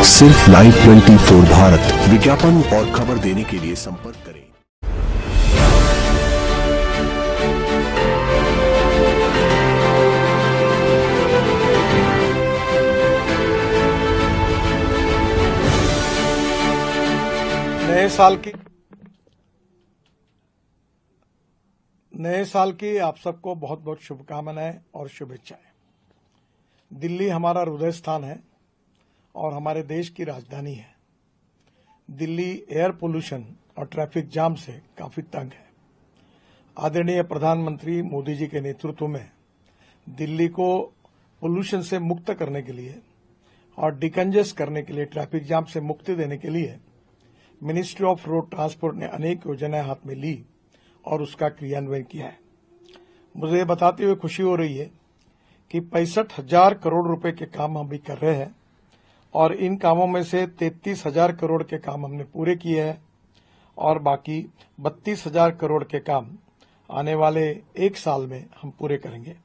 सिर्फ लाइव 24 भारत। विज्ञापन और खबर देने के लिए संपर्क करें। नए साल की आप सबको बहुत बहुत शुभकामनाएं और शुभेच्छाएं। दिल्ली हमारा हृदय स्थान है और हमारे देश की राजधानी है। दिल्ली एयर पोल्यूशन और ट्रैफिक जाम से काफी तंग है। आदरणीय प्रधानमंत्री मोदी जी के नेतृत्व में दिल्ली को पोल्यूशन से मुक्त करने के लिए और डिकंजेस्ट करने के लिए, ट्रैफिक जाम से मुक्ति देने के लिए मिनिस्ट्री ऑफ रोड ट्रांसपोर्ट ने अनेक योजनाएं हाथ में ली और उसका क्रियान्वयन किया है। मुझे ये बताते हुए खुशी हो रही है कि 65,000 करोड़ रुपए के काम हम भी कर रहे हैं और इन कामों में से 33,000 करोड़ के काम हमने पूरे किए हैं और बाकी 32,000 करोड़ के काम आने वाले एक साल में हम पूरे करेंगे।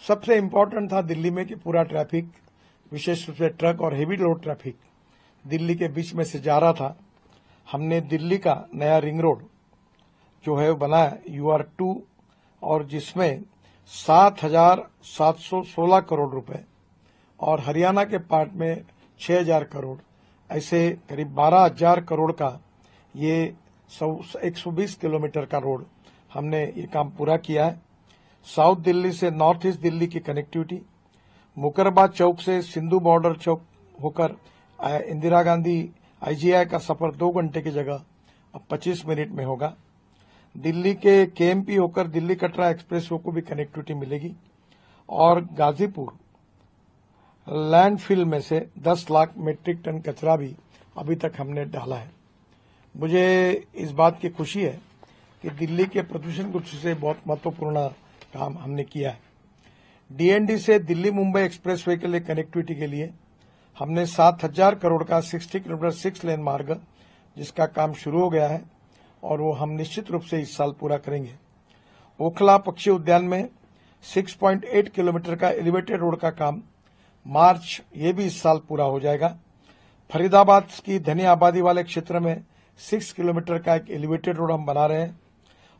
सबसे इम्पोर्टेंट था दिल्ली में कि पूरा ट्रैफिक, विशेष रूप से ट्रक और हेवी लोड ट्रैफिक दिल्ली के बीच में से जा रहा था। हमने दिल्ली का नया रिंग रोड जो है बनाया UR2 और जिसमें 7,716 करोड़ रुपए और हरियाणा के पार्ट में 6,000 करोड़, ऐसे करीब 12,000 करोड़ का ये 120 किलोमीटर का रोड हमने ये काम पूरा किया है। साउथ दिल्ली से नॉर्थ ईस्ट दिल्ली की कनेक्टिविटी, मुकरबा चौक से सिंधु बॉर्डर चौक होकर इंदिरा गांधी IGI का सफर 2 घंटे की जगह अब 25 मिनट में होगा। दिल्ली के KMP होकर दिल्ली कटरा एक्सप्रेसवे को भी कनेक्टिविटी मिलेगी और गाजीपुर लैंडफिल में से 10 लाख मीट्रिक टन कचरा भी अभी तक हमने डाला है। मुझे इस बात की खुशी है कि दिल्ली के प्रदूषण को से बहुत महत्वपूर्ण काम हमने किया है। DND से दिल्ली मुंबई एक्सप्रेसवे के लिए कनेक्टिविटी के लिए हमने 7,000 करोड़ का 60 किलोमीटर 6 लेन मार्ग, जिसका काम शुरू हो गया है और वो हम निश्चित रूप से इस साल पूरा करेंगे। ओखला पक्षी उद्यान में 6.8 किलोमीटर का एलिवेटेड रोड का काम मार्च ये भी इस साल पूरा हो जाएगा। फरीदाबाद की घनी आबादी वाले क्षेत्र में 6 किलोमीटर का एक एलिवेटेड रोड हम बना रहे हैं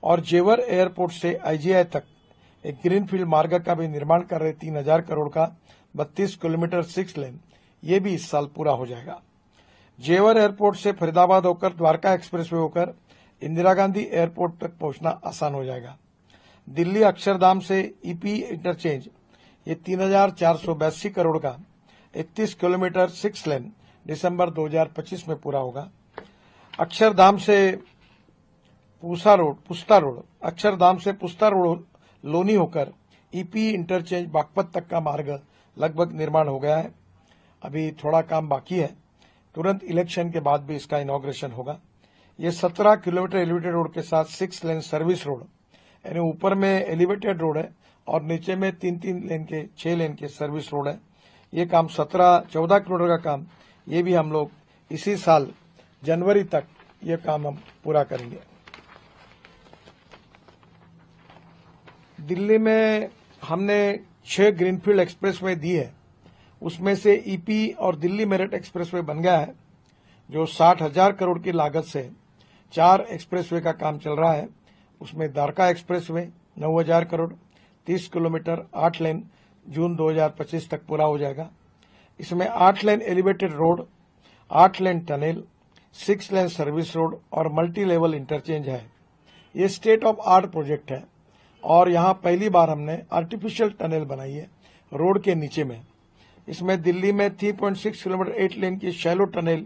और जेवर एयरपोर्ट से IGI तक एक ग्रीनफील्ड मार्ग का भी निर्माण कर रहे 3,000 करोड़ का 32 किलोमीटर 6 लेन, ये भी इस साल पूरा हो जाएगा। जेवर एयरपोर्ट से फरीदाबाद होकर द्वारका एक्सप्रेसवे होकर इंदिरा गांधी एयरपोर्ट तक पहुंचना आसान हो जाएगा। दिल्ली अक्षरधाम से EP इंटरचेंज ये 3,482 करोड़ का 31 किलोमीटर 6 लेन दिसंबर 2025 में पूरा होगा। अक्षरधाम से पुस्ता रोड, अक्षरधाम से पुस्ता रोड लोनी होकर EP इंटरचेंज बागपत तक का मार्ग लगभग निर्माण हो गया है। अभी थोड़ा काम बाकी है, तुरंत इलेक्शन के बाद भी इसका इनॉग्रेशन होगा। ये 17 किलोमीटर एलिवेटेड रोड के साथ 6 लेन सर्विस रोड, यानी ऊपर में एलिवेटेड रोड है और नीचे में 3-3 लेन के 6 लेन के सर्विस रोड है। ये काम 14 किलोमीटर का काम, ये भी हम लोग इसी साल जनवरी तक ये काम हम पूरा करेंगे। दिल्ली में हमने 6 ग्रीनफील्ड एक्सप्रेसवे दी है, उसमें से EP और दिल्ली मेरठ एक्सप्रेसवे बन गया है जो 60,000 करोड़ की लागत से 4 एक्सप्रेसवे का काम चल रहा है। उसमें द्वारका एक्सप्रेसवे 9,000 करोड़ 30 किलोमीटर 8 लेन जून 2025 तक पूरा हो जाएगा। इसमें 8 लेन एलिवेटेड रोड, 8 लेन टनल, 6 लेन सर्विस रोड और मल्टी लेवल इंटरचेंज है। ये स्टेट ऑफ आर्ट प्रोजेक्ट है और यहाँ पहली बार हमने आर्टिफिशियल टनल बनाई है रोड के नीचे में। इसमें दिल्ली में 3.6 किलोमीटर 8 लेन की शैलो टनल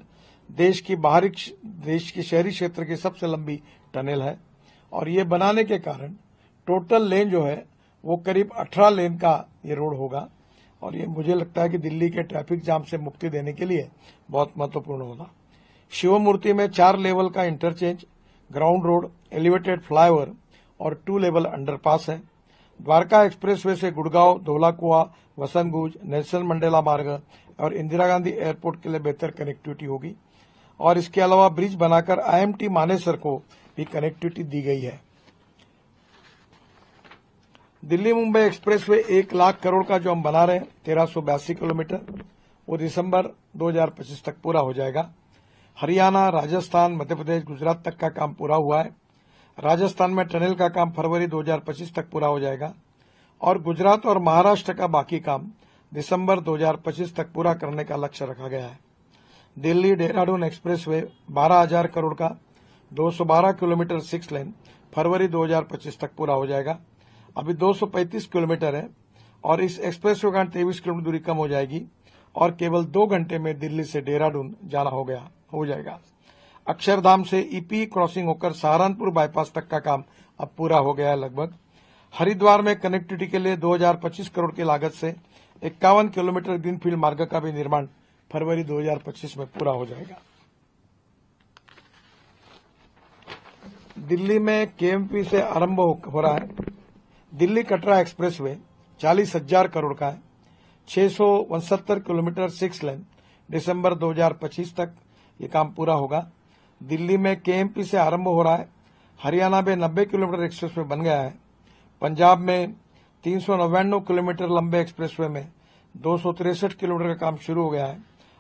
देश की शहरी क्षेत्र की सबसे लंबी टनल है और ये बनाने के कारण टोटल लेन जो है वो करीब 18 लेन का ये रोड होगा और ये मुझे लगता है कि दिल्ली के ट्रैफिक जाम से मुक्ति देने के लिए बहुत महत्वपूर्ण होगा। शिवमूर्ति में 4 लेवल का interchange, ground road, elevated flyover और 2 लेवल अंडरपास है। द्वारका एक्सप्रेसवे से गुड़गांव, धौलाकुआ, वसंतगुज, नेल्सन मंडेला मार्ग और इंदिरा गांधी एयरपोर्ट के लिए बेहतर कनेक्टिविटी होगी और इसके अलावा ब्रिज बनाकर IMT मानेसर को भी कनेक्टिविटी दी गई है। दिल्ली मुंबई एक्सप्रेसवे 1 लाख करोड़ का जो हम बना रहे हैं 1382 किलोमीटर, वो दिसंबर 2025 तक पूरा हो जाएगा। हरियाणा, राजस्थान, मध्य प्रदेश, गुजरात तक का काम पूरा हुआ है। राजस्थान में टनल का काम फरवरी 2025 तक पूरा हो जाएगा और गुजरात और महाराष्ट्र का बाकी काम दिसंबर 2025 तक पूरा करने का लक्ष्य रखा गया है। दिल्ली देहरादून एक्सप्रेसवे 12,000 करोड़ का 212 किलोमीटर 6 लेन फरवरी 2025 तक पूरा हो जाएगा। अभी 235 किलोमीटर है और इस एक्सप्रेसवे का 23 किलोमीटर दूरी कम हो जाएगी और केवल 2 घंटे में दिल्ली से देहरादून जाना हो जाएगा। अक्षरधाम से ईपी क्रॉसिंग होकर सहारनपुर बाईपास तक का काम अब पूरा हो गया है लगभग। हरिद्वार में कनेक्टिविटी के लिए 2025 करोड़ की लागत से 51 किलोमीटर ग्रीनफील्ड मार्ग का भी निर्माण फरवरी 2025 में पूरा हो जाएगा। दिल्ली में केएमपी से आरंभ हो रहा है दिल्ली कटरा एक्सप्रेसवे 40,000 करोड़ का है। 669 किलोमीटर 6 लेन दिसंबर 2025 तक ये काम पूरा होगा। दिल्ली में केएमपी से आरंभ हो रहा है। हरियाणा में 90 किलोमीटर एक्सप्रेसवे बन गया है। पंजाब में 399 किलोमीटर लंबे एक्सप्रेसवे में 263 किलोमीटर का काम शुरू हो गया है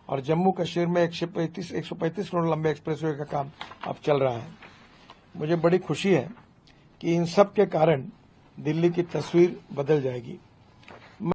और जम्मू कश्मीर में 135 किलोमीटर लंबे एक्सप्रेसवे का काम अब चल रहा है। मुझे बड़ी खुशी है कि इन सब के कारण दिल्ली की तस्वीर बदल जाएगी।